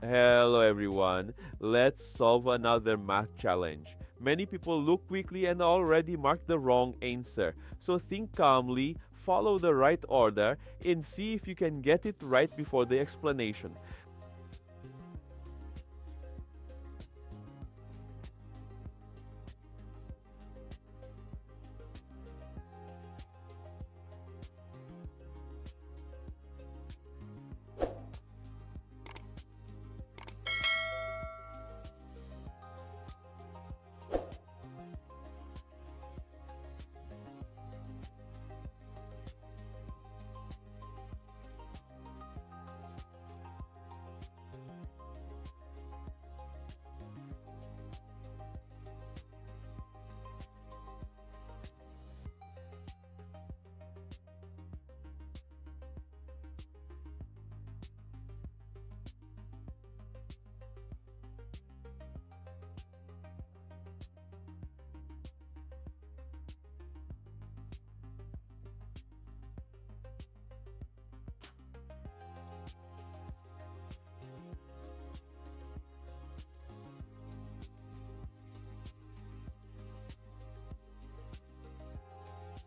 Hello everyone, let's solve another math challenge. Many people look quickly and already mark the wrong answer. So think calmly, follow the right order, and see if you can get it right before the explanation.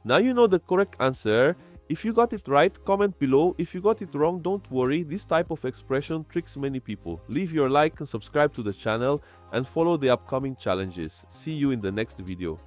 Now you know the correct answer. If you got it right, comment below. If you got it wrong, don't worry. This type of expression tricks many people. Leave your like and subscribe to the channel and follow the upcoming challenges. See you in the next video.